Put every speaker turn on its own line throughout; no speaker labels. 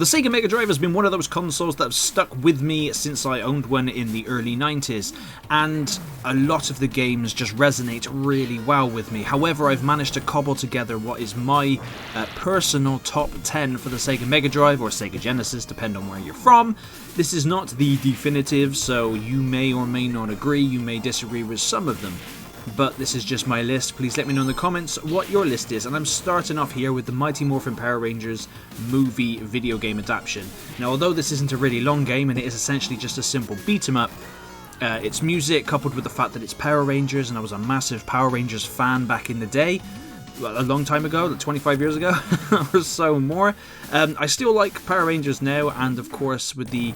The Sega Mega Drive has been one of those consoles that have stuck with me since I owned one in the early 90s, and a lot of the games just resonate really well with me. However, I've managed to cobble together what is my personal top 10 for the Sega Mega Drive, or Sega Genesis, depending on where you're from. This is not the definitive, so you may or may not agree, you may disagree with some of them. But this is just my list. Please let me know in the comments what your list is. And I'm starting off here with the Mighty Morphin Power Rangers movie video game adaptation. Now, although this isn't a really long game and it is essentially just a simple beat 'em up, its music coupled with the fact that it's Power Rangers, and I was a massive Power Rangers fan back in the day, well, a long time ago, like 25 years ago or so more. I still like Power Rangers now, and of course with the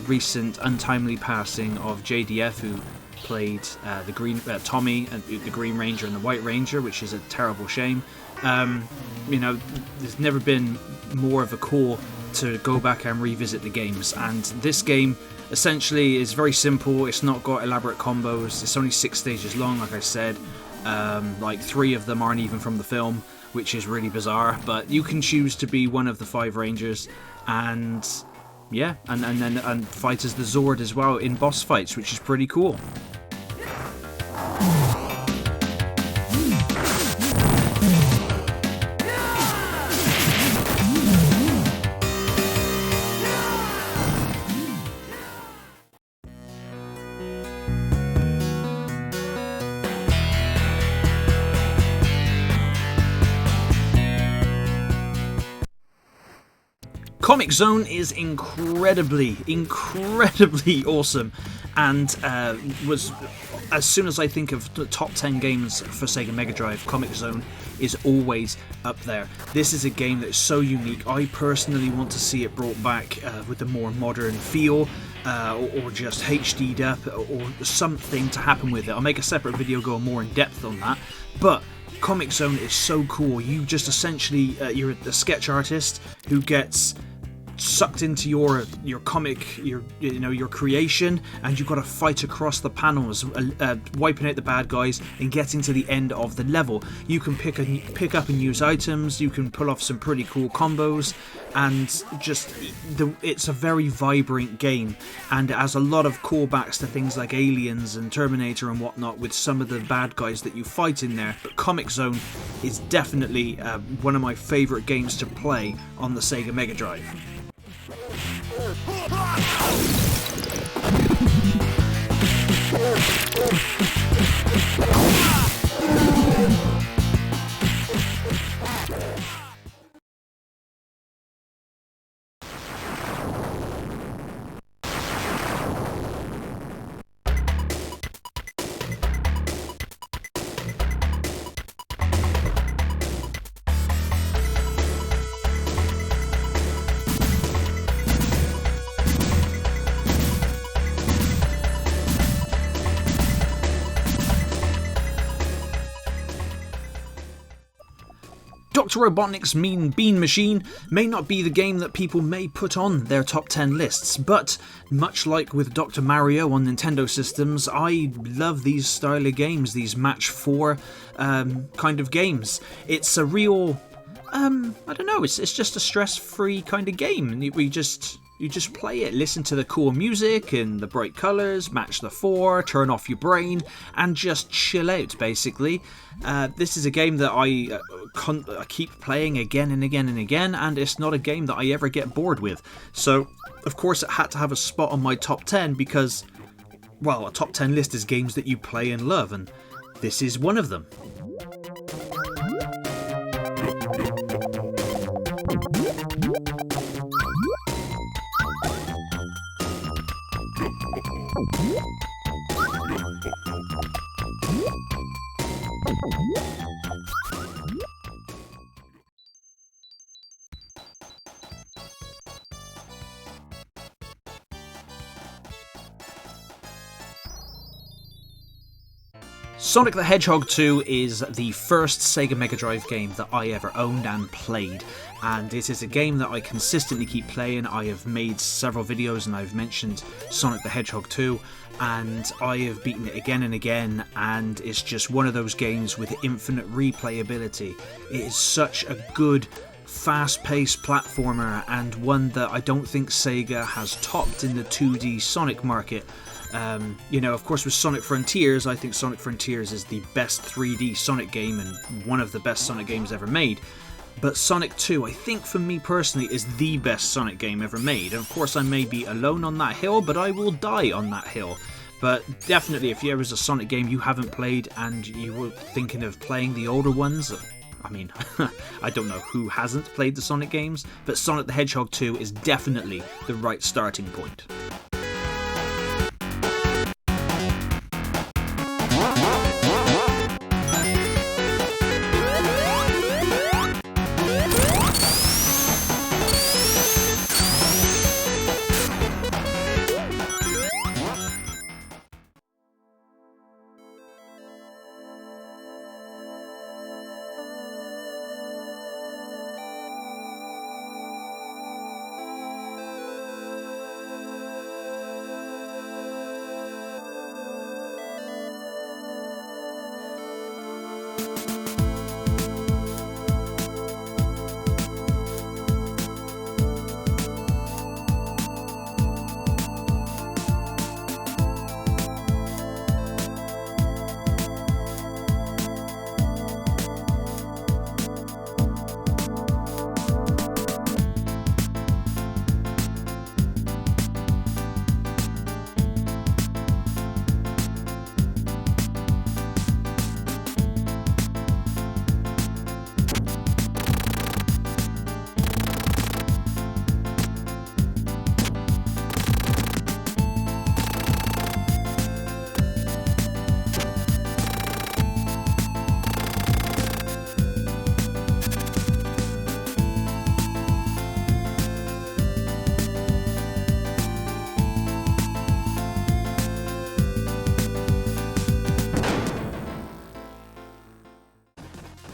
recent untimely passing of JDF, who played the green Tommy, and the Green Ranger and the White Ranger, which is a terrible shame. You know, there's never been more of a call to go back and revisit the games, and this game essentially is very simple. It's not got elaborate combos. It's only 6 stages long, like I said. Like 3 of them aren't even from the film, which is really bizarre, but you can choose to be one of the 5 Rangers, and yeah, and fight as the Zord as well in boss fights, which is pretty cool. Comix Zone is incredibly awesome, and was, as soon as I think of the top 10 games for Sega Mega Drive, Comix Zone is always up there. This is a game that is so unique. I personally want to see it brought back with a more modern feel, or just HD'd up, or something to happen with it. I'll make a separate video going more in depth on that, but Comix Zone is so cool. You just essentially, you're a sketch artist who gets sucked into your comic, your creation, and you've got to fight across the panels, wiping out the bad guys and getting to the end of the level. You can pick up and use items, you can pull off some pretty cool combos, and just it's a very vibrant game, and it has a lot of callbacks to things like Aliens and Terminator and whatnot with some of the bad guys that you fight in there. But Comix Zone is definitely one of my favourite games to play on the Sega Mega Drive. Dr. Robotnik's Mean Bean Machine may not be the game that people may put on their top 10 lists, but much like with Dr. Mario on Nintendo systems, I love these style of games, these match 4 kind of games. It's a real, I don't know, it's just a stress-free kind of game. You just play it, listen to the cool music and the bright colours, match the 4, turn off your brain, and just chill out, basically. This is a game that I keep playing again and again and again, and it's not a game that I ever get bored with. So, of course, it had to have a spot on my top 10 because, well, a top 10 list is games that you play and love, and this is one of them. Sonic the Hedgehog 2 is the first Sega Mega Drive game that I ever owned and played, and it is a game that I consistently keep playing. I have made several videos and I've mentioned Sonic the Hedgehog 2, and I have beaten it again and again, and it's just one of those games with infinite replayability. It is such a good, fast-paced platformer, and one that I don't think Sega has topped in the 2D Sonic market. You know, of course, with Sonic Frontiers, I think Sonic Frontiers is the best 3D Sonic game and one of the best Sonic games ever made. But Sonic 2, I think for me personally, is the best Sonic game ever made. And of course, I may be alone on that hill, but I will die on that hill. But definitely, if there is a Sonic game you haven't played and you were thinking of playing the older ones, I mean, I don't know who hasn't played the Sonic games, but Sonic the Hedgehog 2 is definitely the right starting point.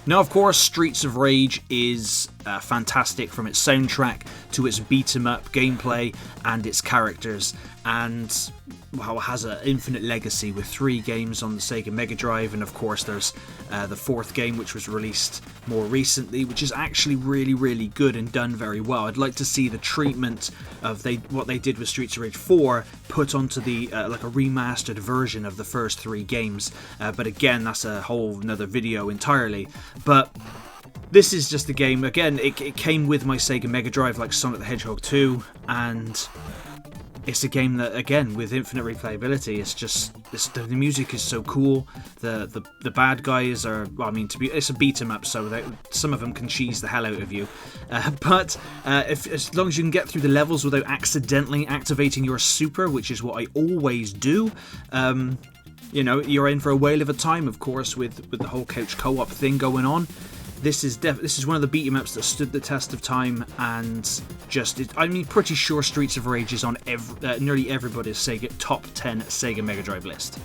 Now, of course, Streets of Rage is fantastic from its soundtrack to its beat-em-up gameplay and its characters, and well, has an infinite legacy with 3 games on the Sega Mega Drive, and of course there's the 4th game which was released more recently, which is actually really good and done very well. I'd like to see the treatment of what they did with Streets of Rage 4 put onto the like a remastered version of the first 3 games, but again, that's a whole another video entirely. But this is just a game, again, it came with my Sega Mega Drive like Sonic the Hedgehog 2, and it's a game that, again, with infinite replayability, the music is so cool. The bad guys are, well, I mean, it's a beat 'em up, so some of them can cheese the hell out of you. But as long as you can get through the levels without accidentally activating your super, which is what I always do, you know, you're in for a whale of a time, of course, with the whole couch co-op thing going on. This is one of the beat 'em ups that stood the test of time, and I'm pretty sure Streets of Rage is on nearly everybody's top 10 Sega Mega Drive list.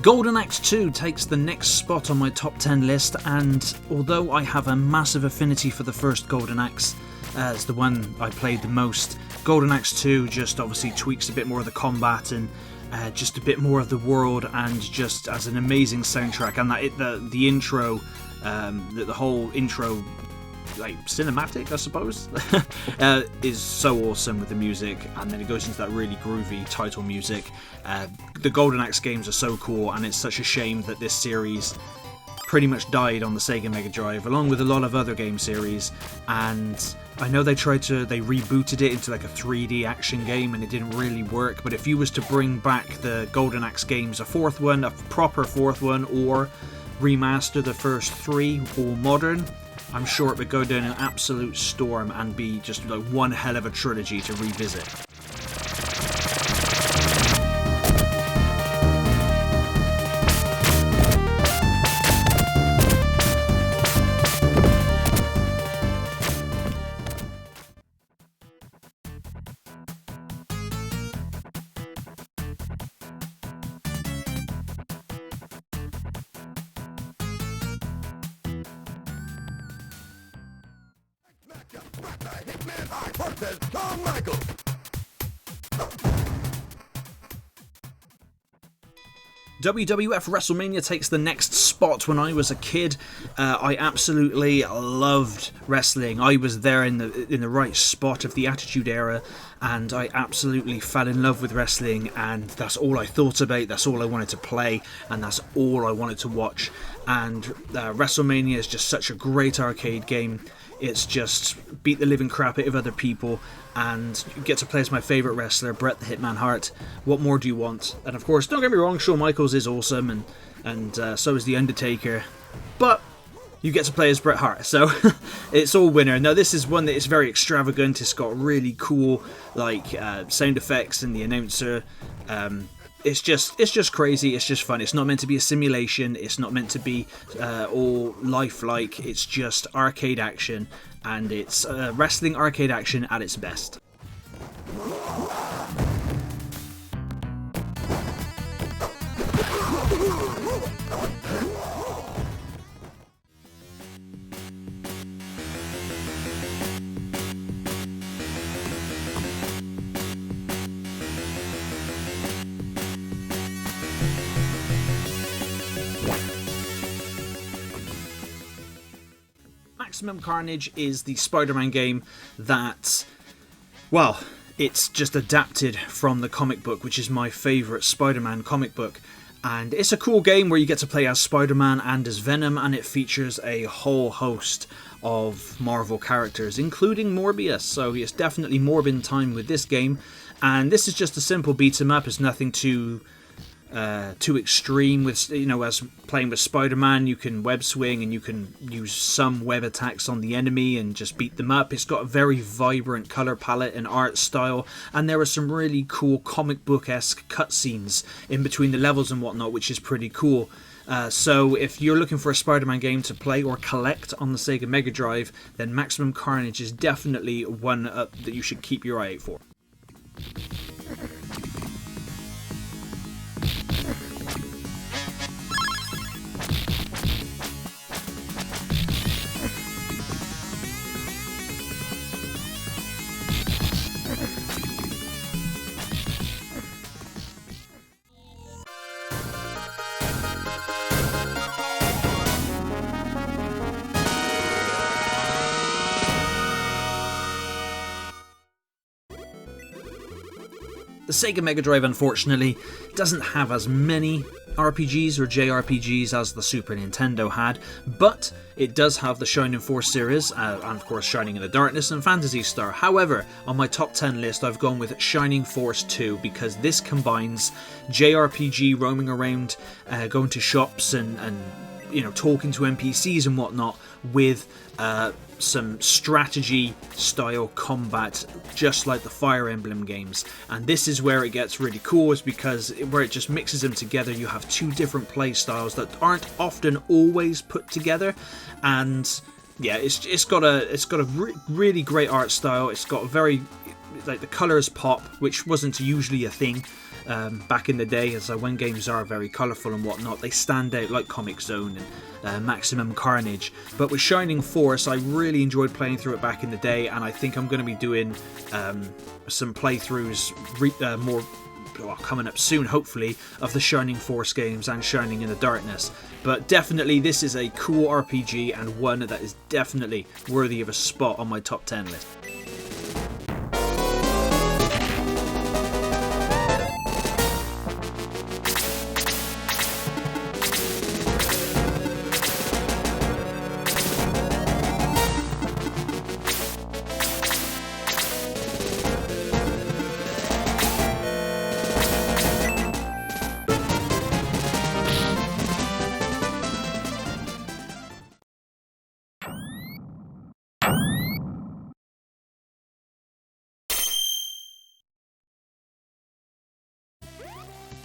Golden Axe 2 takes the next spot on my top 10 list, and although I have a massive affinity for the first Golden Axe as the one I played the most, Golden Axe 2 just obviously tweaks a bit more of the combat and just a bit more of the world, and just as an amazing soundtrack, and the intro, the whole intro, like cinematic, I suppose, is so awesome with the music, and then it goes into that really groovy title music. The Golden Axe games are so cool, and it's such a shame that this series pretty much died on the Sega Mega Drive, along with a lot of other game series. And I know they rebooted it into like a 3D action game, and it didn't really work. But if you was to bring back the Golden Axe games, a proper fourth one, or remaster the first 3 all modern, I'm sure it would go down an absolute storm and be just like one hell of a trilogy to revisit. WWF WrestleMania takes the next spot. When I was a kid, I absolutely loved wrestling. I was there in the right spot of the Attitude Era, and I absolutely fell in love with wrestling, and that's all I thought about, that's all I wanted to play, and that's all I wanted to watch. And WrestleMania is just such a great arcade game. It's just beat the living crap out of other people, and you get to play as my favourite wrestler, Bret the Hitman Hart. What more do you want? And of course, don't get me wrong, Shawn Michaels is awesome, and so is The Undertaker, but you get to play as Bret Hart, so it's all winner. Now this is one that is very extravagant. It's got really cool sound effects and the announcer. It's just crazy. It's just fun. It's not meant to be a simulation. It's not meant to be all lifelike. It's just arcade action, and it's wrestling arcade action at its best. Maximum Carnage is the Spider-Man game that, well, it's just adapted from the comic book, which is my favourite Spider-Man comic book. And it's a cool game where you get to play as Spider-Man and as Venom, and it features a whole host of Marvel characters, including Morbius. So it's definitely Morbin time with this game. And this is just a simple beat-em-up. It's nothing too extreme. With, as playing with Spider-Man, you can web swing and you can use some web attacks on the enemy and just beat them up. It's got a very vibrant color palette and art style, and there are some really cool comic book-esque cutscenes in between the levels and whatnot, which is pretty cool. So if you're looking for a Spider-Man game to play or collect on the Sega Mega Drive, then Maximum Carnage is definitely one that you should keep your eye out for. The Sega Mega Drive, unfortunately, doesn't have as many RPGs or JRPGs as the Super Nintendo had, but it does have the Shining Force series, and of course Shining in the Darkness and Phantasy Star. However, on my top 10 list, I've gone with Shining Force 2, because this combines JRPG roaming around, going to shops and talking to NPCs and whatnot, with some strategy style combat, just like the Fire Emblem games. And this is where it gets really cool, is because where it just mixes them together. You have two different play styles that aren't often always put together, and yeah, it's got a really great art style. It's got a very, the colors pop, which wasn't usually a thing back in the day, as when games are very colourful and whatnot, they stand out, like Comix Zone and Maximum Carnage. But with Shining Force, I really enjoyed playing through it back in the day, and I think I'm going to be doing some playthroughs coming up soon, hopefully, of the Shining Force games and Shining in the Darkness. But definitely this is a cool RPG, and one that is definitely worthy of a spot on my top 10 list.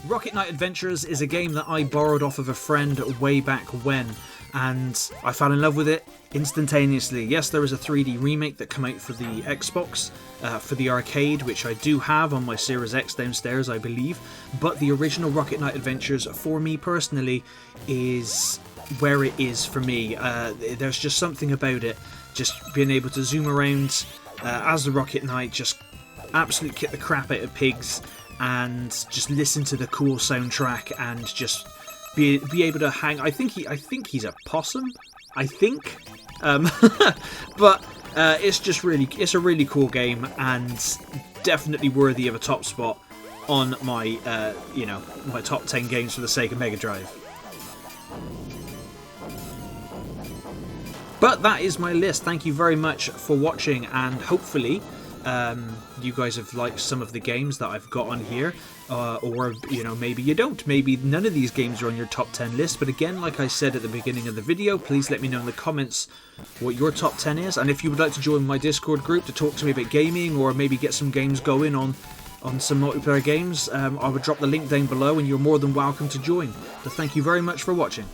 Rocket Knight Adventures is a game that I borrowed off of a friend way back when, and I fell in love with it instantaneously. Yes, there is a 3D remake that came out for the Xbox, for the arcade, which I do have on my Series X downstairs, I believe, but the original Rocket Knight Adventures, for me personally, is where it is for me. There's just something about it, just being able to zoom around as the Rocket Knight, just absolutely kick the crap out of pigs, and just listen to the cool soundtrack, and just be able to hang. I think he's a possum. I think, but it's a really cool game, and definitely worthy of a top spot on my my top 10 games for the Sega Mega Drive. But that is my list. Thank you very much for watching, and hopefully you guys have liked some of the games that I've got on here, or maybe you don't. Maybe none of these games are on your top 10 list, but again, like I said at the beginning of the video, please let me know in the comments what your top 10 is, and if you would like to join my Discord group to talk to me about gaming, or maybe get some games going on some multiplayer games, I would drop the link down below, and you're more than welcome to join. So thank you very much for watching.